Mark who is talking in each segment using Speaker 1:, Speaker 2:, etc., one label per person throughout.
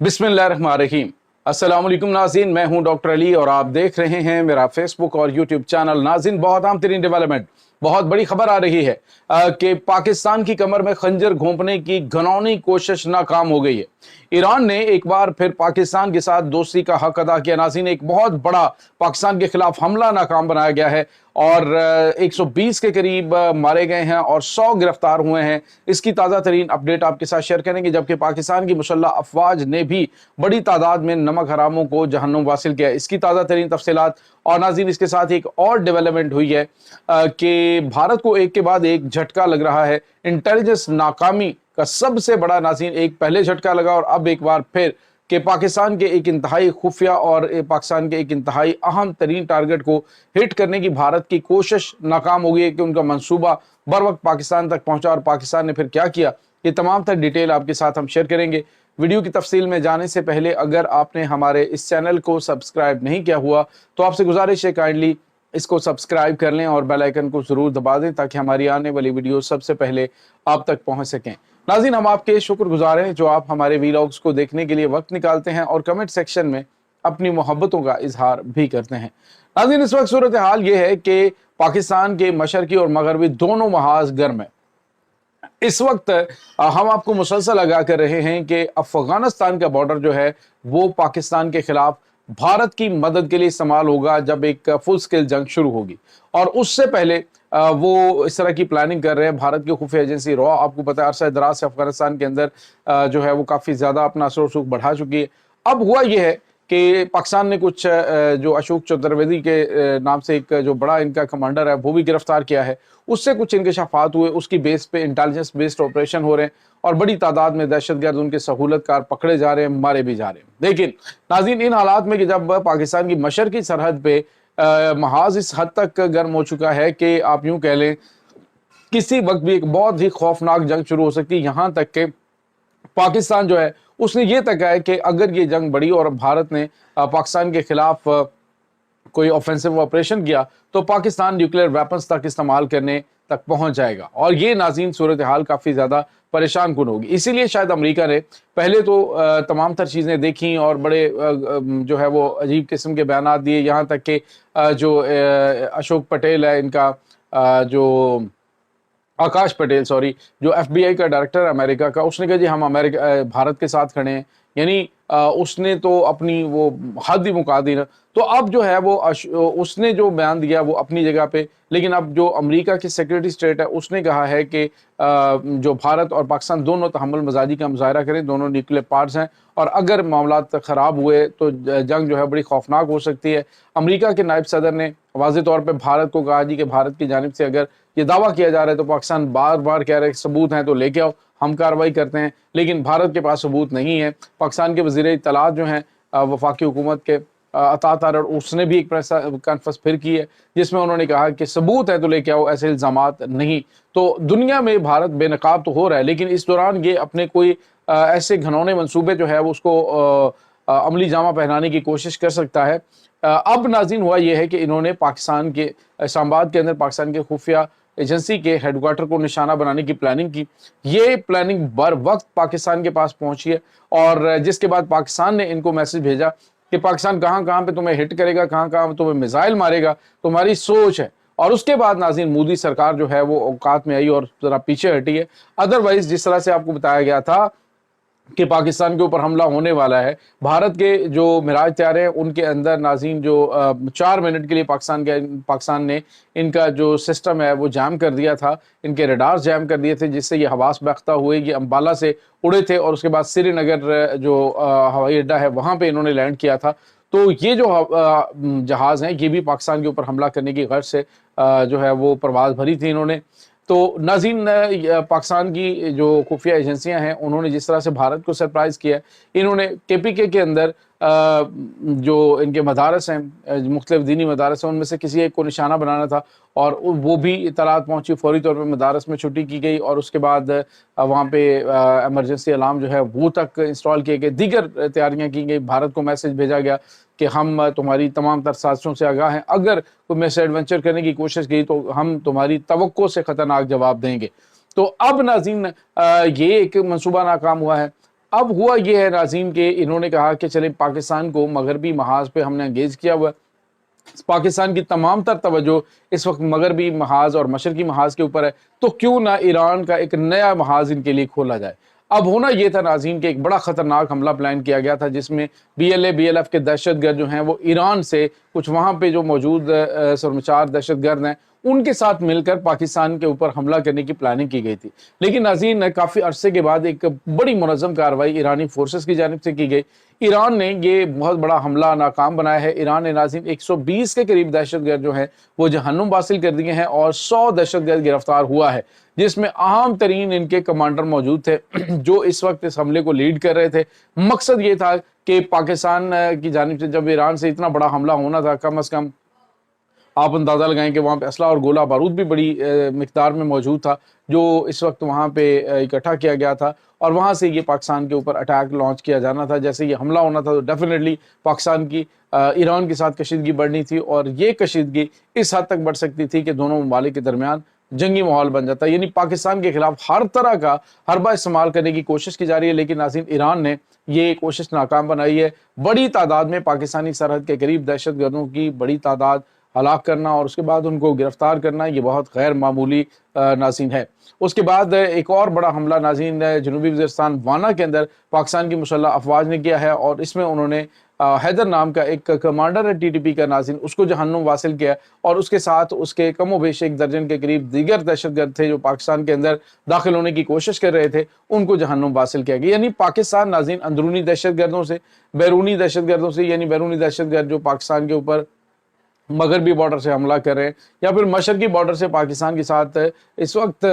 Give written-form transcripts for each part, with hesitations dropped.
Speaker 1: बिस्मिल्लाहिर्रहमानिर्रहीम। अस्सलाम वालेकुम नाज़रीन, मैं हूं डॉक्टर अली और आप देख रहे हैं मेरा फेसबुक और यूट्यूब चैनल। नाज़रीन, बहुत अहम तरीन डेवलपमेंट, बहुत बड़ी खबर आ रही है कि पाकिस्तान की कमर में खंजर घोंपने की घिनौनी कोशिश नाकाम हो गई है। ईरान ने एक बार फिर पाकिस्तान के साथ दोस्ती का हक अदा किया। नाज़रीन, एक बहुत बड़ा पाकिस्तान के खिलाफ हमला नाकाम बनाया गया है और 120 के करीब मारे गए हैं और 100 गिरफ्तार हुए हैं। इसकी ताज़ा तरीन अपडेट आपके साथ शेयर करेंगे। जबकि पाकिस्तान की मुसल्लह अफवाज ने भी बड़ी तादाद में नमक हरामों को जहन्नुम वासिल किया। इसकी ताज़ा तरीन तफसीलात और नाज़रीन इसके साथ एक और डेवलपमेंट हुई है कि भारत को एक के बाद एक झटका लग रहा है। इंटेलिजेंस नाकामी का सबसे बड़ा नाज़रीन एक पहले झटका लगा और अब एक बार फिर कि पाकिस्तान के एक इंतहाई खुफिया और पाकिस्तान के एक इंतहाई अहम तरीन टारगेट को हिट करने की भारत की कोशिश नाकाम हो गई है कि उनका मंसूबा बर वक्त पाकिस्तान तक पहुंचा। और पाकिस्तान ने फिर क्या किया, ये तमाम तर डिटेल आपके साथ हम शेयर करेंगे। वीडियो की तफसील में जाने से पहले अगर आपने हमारे इस चैनल को सब्सक्राइब नहीं किया हुआ तो आपसे गुजारिश है काइंडली इसको सब्सक्राइब कर लें और बेल आइकन को जरूर दबा दें ताकि हमारी आने वाली वीडियो सबसे पहले आप तक पहुंच सकें। नाज़रीन, हम आपके शुक्रगुजार हैं जो आप हमारे वीलॉग्स को देखने के लिए वक्त निकालते हैं और कमेंट सेक्शन में अपनी मोहब्बतों का इजहार भी करते हैं। नाज़रीन, इस वक्त सूरत हाल ये है कि पाकिस्तान के मशरकी और मगरबी दोनों महाज गर्म है। इस वक्त हम आपको मुसलसल आगाह कर रहे हैं कि अफगानिस्तान का बॉर्डर जो है वो पाकिस्तान के खिलाफ भारत की मदद के लिए इस्तेमाल होगा जब एक फुल स्केल जंग शुरू होगी। और उससे पहले वो इस तरह की प्लानिंग कर रहे हैं। भारत की खुफिया एजेंसी रॉ, आपको पता है, अरसा दराज से अफगानिस्तान के अंदर जो है वो काफ़ी ज़्यादा अपना असर रसूख बढ़ा चुकी है। अब हुआ ये है कि पाकिस्तान ने कुछ जो अशोक चतुर्वेदी के नाम से एक जो बड़ा इनका कमांडर है वो भी गिरफ्तार किया है। उससे कुछ इंकशाफात हुए, उसकी बेस पे इंटेलिजेंस बेस्ड ऑपरेशन हो रहे हैं और बड़ी तादाद में दहशतगर्द उनके सहूलतकार पकड़े जा रहे हैं, मारे भी जा रहे हैं। लेकिन नाज़रीन, इन हालात में कि जब पाकिस्तान की मशरकी सरहद पे महाज इस हद तक गर्म हो चुका है कि आप यूं कह लें किसी वक्त भी एक बहुत ही खौफनाक जंग शुरू हो सकती है। यहाँ तक कि पाकिस्तान जो है उसने ये तक है कि अगर ये जंग बढ़ी और भारत ने पाकिस्तान के खिलाफ कोई ऑफेंसिव ऑपरेशन किया तो पाकिस्तान न्यूक्लियर वेपन्स तक इस्तेमाल करने तक पहुंच जाएगा। और ये नाज़रीन सूरत हाल काफ़ी ज़्यादा परेशान कुन होगी। इसीलिए शायद अमेरिका ने पहले तो तमाम तर चीज़ें देखी और बड़े जो है वो अजीब किस्म के बयान दिए। यहाँ तक कि जो अशोक पटेल है, इनका जो आकाश पटेल सॉरी, जो FBI का डायरेक्टर है अमेरिका का, उसने कहा जी हम अमेरिका भारत के साथ खड़े हैं। यानी उसने तो अपनी वो हद ही मुका दी ना। तो अब जो है वो उसने जो बयान दिया वो अपनी जगह पे, लेकिन अब जो अमेरिका की सेक्रेटरी स्टेट है उसने कहा है कि जो भारत और पाकिस्तान दोनों तहम्मुल मजाजी का मुजाहरा करें, दोनों न्यूक्लियर पार्ट्स हैं और अगर मामला ख़राब हुए तो जंग जो है बड़ी खौफनाक हो सकती है। अमेरिका के नायब सदर ने वाज़ेह तौर पर भारत को कहा जी कि भारत की जानिब से अगर ये दावा किया जा रहा है तो पाकिस्तान बार बार कह रहा है सबूत हैं तो लेके आओ, हम कार्रवाई करते हैं। लेकिन भारत के पास सबूत नहीं है। पाकिस्तान के वज़ीर इत्तलात जो हैं वफाकी हुकूमत के अता तारड़, उसने भी एक प्रेस कॉन्फ्रेंस फिर की है जिसमें उन्होंने कहा कि सबूत है तो लेके आओ, ऐसे इल्ज़ामात नहीं। तो दुनिया में भारत बेनकाब तो हो रहा है लेकिन इस दौरान ये अपने कोई ऐसे घनौने मंसूबे जो है वो उसको अमली जामा पहनाने की कोशिश कर सकता है। अब नाज़रीन हुआ यह है कि इन्होंने पाकिस्तान के इस्लामाबाद के अंदर पाकिस्तान के खुफिया एजेंसी के हेडक्वार्टर को निशाना बनाने की प्लानिंग की। ये प्लानिंग बर वक्त पाकिस्तान के पास पहुंची है और जिसके बाद पाकिस्तान ने इनको मैसेज भेजा कि पाकिस्तान कहाँ कहाँ पे तुम्हें हिट करेगा, कहाँ कहाँ तुम्हें मिसाइल मारेगा, तुम्हारी सोच है। और उसके बाद नाज़रीन मोदी सरकार जो है वो औकात में आई और ज़रा पीछे हटी है। अदरवाइज जिस तरह से आपको बताया गया था कि पाकिस्तान के ऊपर हमला होने वाला है, भारत के जो मिराज तैयारे हैं उनके अंदर नाज़रीन जो 4 मिनट के लिए पाकिस्तान ने इनका जो सिस्टम है वो जैम कर दिया था, इनके रडार्स जैम कर दिए थे जिससे ये हवास बख्ता हुए ये अम्बाला से उड़े थे और उसके बाद श्रीनगर जो हवाई अड्डा है वहाँ पे इन्होंने लैंड किया था। तो ये जो जहाज़ हैं ये भी पाकिस्तान के ऊपर हमला करने की गर्ज से जो है वो परवाज़ भरी थी इन्होंने। तो नाज़रीन, पाकिस्तान की जो खुफिया एजेंसियां हैं उन्होंने जिस तरह से भारत को सरप्राइज़ किया, इन्होंने KPK के अंदर जो इनके मदारस हैं, मुख्तलिफ दीनी मदारस हैं, उनमें से किसी एक को निशाना बनाना था और वो भी इतलात पहुंची। फौरी तौर पर मदारस में छुट्टी की गई और उसके बाद वहाँ पे एमरजेंसी अलार्म जो है वो तक इंस्टॉल किए गए, दीगर तैयारियाँ की गई। भारत को मैसेज भेजा गया कि हम तुम्हारी तमाम तर साजिशों से आगाह हैं, अगर कोई मिस एडवेंचर करने की कोशिश की तो हम तुम्हारी तवक्को से ख़तरनाक जवाब देंगे। तो अब नाज़रीन ये एक मंसूबा नाकाम हुआ है। अब हुआ ये है नाज़रीन कि इन्होंने कहा कि चले पाकिस्तान को मगरबी महाज पे हमने एंगेज किया हुआ है, पाकिस्तान की तमाम तर तवज्जो इस वक्त मगरबी महाज और मशरकी महाज के ऊपर है, तो क्यों ना ईरान का एक नया महाज इनके लिए खोला जाए। अब होना ये था नाज़रीन कि एक बड़ा ख़तरनाक हमला प्लान किया गया था, जिसमें BLA BLF के दहशतगर्द जो हैं वो ईरान से कुछ वहाँ पे जो मौजूद शर्मसार दहशतगर्द हैं उनके साथ मिलकर पाकिस्तान के ऊपर हमला करने की प्लानिंग की गई थी। लेकिन नाज़रीन काफ़ी अरसे के बाद एक बड़ी मुनज़्ज़म कार्रवाई ईरानी फोर्सेस की जानिब से की गई। ईरान ने ये बहुत बड़ा हमला नाकाम बनाया है। ईरान ने नाज़रीन 120 के करीब दहशतगर्द जो हैं वो जहन्नुम हासिल कर दिए हैं और 100 दहशतगर्द गिरफ्तार हुआ है, जिसमें अहम तरीन इनके कमांडर मौजूद थे जो इस वक्त इस हमले को लीड कर रहे थे। मकसद ये था कि पाकिस्तान की जानिब से जब ईरान से इतना बड़ा हमला होना था, कम अज़ कम आप अंदाज़ा लगाएं कि वहाँ पे असला और गोला बारूद भी बड़ी मिकदार में मौजूद था, जो इस वक्त वहाँ पे इकट्ठा किया गया था और वहाँ से ये पाकिस्तान के ऊपर अटैक लॉन्च किया जाना था। जैसे ये हमला होना था तो डेफिनेटली पाकिस्तान की ईरान के साथ कशीदगी बढ़नी थी और ये कशीदगी इस हद तक बढ़ सकती थी कि दोनों ममालिक के दरमियान जंगी माहौल बन जाता है। यानी पाकिस्तान के खिलाफ हर तरह का हरबा इस्तेमाल करने की कोशिश की जा रही है, लेकिन नाज़रीन ईरान ने ये कोशिश नाकाम बनाई है। बड़ी तादाद में पाकिस्तानी सरहद के करीब दहशतगर्दों की बड़ी तादाद हलाक करना और उसके बाद उनको गिरफ्तार करना, ये बहुत गैर मामूली नाज़रीन है। उसके बाद एक और बड़ा हमला नाज़रीन जनूबी वज़ीरिस्तान वाना के अंदर पाकिस्तान की मुसल्लह अफवाज ने किया है और इसमें उन्होंने हैदर नाम का एक कमांडर है TTP का नाज़रीन, उसको जहन्नुम वासिल किया और उसके साथ उसके कमो बेश एक दर्जन के करीब दीगर दहशतगर्द थे जो पाकिस्तान के अंदर दाखिल होने की कोशिश कर रहे थे, उनको जहन्नुम वासिल किया गया। यानी पाकिस्तान नाज़रीन अंदरूनी दहशतगर्दों से, बैरूनी दहशतगर्दों से, यानी बैरूनी दहशतगर्द जो पाकिस्तान के ऊपर मगरबी बॉर्डर से हमला कर रहे हैं या फिर मशरकी बॉर्डर से पाकिस्तान के साथ इस वक्त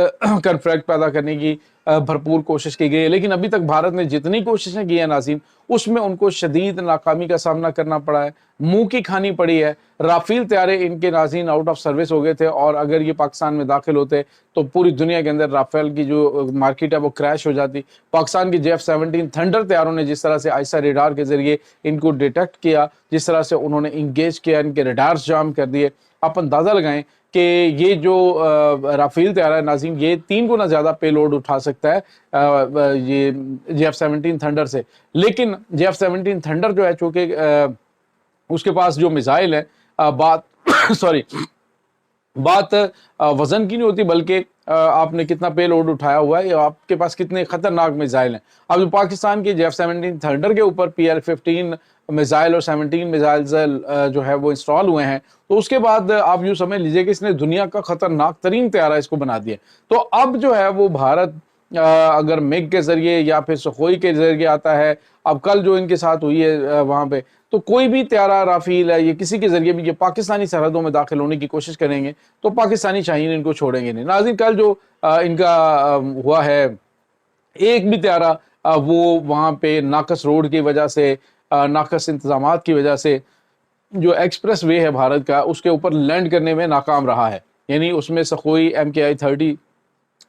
Speaker 1: कन्फ्लिक्ट पैदा करने की भरपूर कोशिश की गई है। लेकिन अभी तक भारत ने जितनी कोशिशें की हैं नाज़रीन, उसमें उनको शदीद नाकामी का सामना करना पड़ा है, मुंह की खानी पड़ी है। राफेल तैयारे इनके नाज़रीन आउट ऑफ सर्विस हो गए थे और अगर ये पाकिस्तान में दाखिल होते तो पूरी दुनिया के अंदर राफेल की जो मार्केट है वो क्रैश हो जाती। पाकिस्तान की JF-17 थंडर तैयारों ने जिस तरह से आइसा रेडार के जरिए इनको डिटेक्ट किया, जिस तरह से उन्होंने इंगेज किया, इनके रेडार्स जाम कर दिए, आप अंदाज़ा लगाएं कि ये जो राफेल तैयारा है नाज़रीन, ये 3 गुना ज़्यादा पेलोड उठा सकता है ये JF-17 थंडर से। लेकिन JF-17 थंडर जो है चूँकि उसके पास जो मिसाइल है बात सॉरी बात वजन की नहीं होती, बल्कि आपने कितना पे लोड उठाया हुआ है या आपके पास कितने खतरनाक मिसाइल हैं। अब जो पाकिस्तान की JF-17 थंडर के ऊपर PL-15 मिसाइल और 17 मिसाइल जो है वो इंस्टॉल हुए हैं, तो उसके बाद आप यूँ समझ लीजिए कि इसने दुनिया का खतरनाक तरीन तैयारा इसको बना दिया। तो अब जो है वो भारत अगर मिग के जरिए या फिर सुखोई के जरिए आता है, अब कल जो इनके साथ हुई है वहाँ पे, तो कोई भी तैयारा राफेल है ये किसी के जरिए भी ये पाकिस्तानी सरहदों में दाखिल होने की कोशिश करेंगे तो पाकिस्तानी शाहीन इनको छोड़ेंगे नहीं। नाज़रीन कल जो इनका हुआ है, एक भी तैयारा वो वहाँ पे नाकस रोड की वजह से, नाकस इंतजामात की वजह से जो एक्सप्रेस वे है भारत का उसके ऊपर लैंड करने में नाकाम रहा है। यानी उसमें सखोई MKI-30,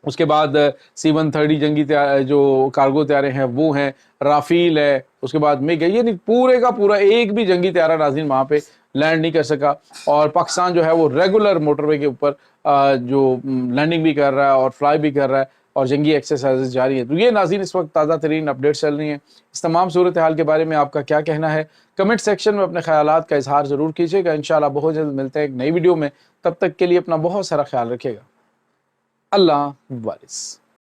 Speaker 1: उसके बाद C-130 जंगी जो कार्गो तैयारे हैं वो हैं, राफेल है, उसके बाद मिग है। यानी पूरे का पूरा एक भी जंगी तैयारा नाज़रीन वहाँ पे लैंड नहीं कर सका और पाकिस्तान जो है वो रेगुलर मोटरवे के ऊपर जो लैंडिंग भी कर रहा है और फ्लाई भी कर रहा है और जंगी एक्सरसाइजेज जारी है। तो ये नाज़रीन इस वक्त ताज़ा तरीन अपडेट चल रही हैं। इस तमाम सूरत हाल के बारे में आपका क्या कहना है, कमेंट सेक्शन में अपने ख्यालात का इजहार ज़रूर कीजिएगा। इंशाल्लाह बहुत जल्द मिलते हैं एक नई वीडियो में, तब तक के लिए अपना बहुत सारा ख्याल रखिएगा। अल्लाह वारिस।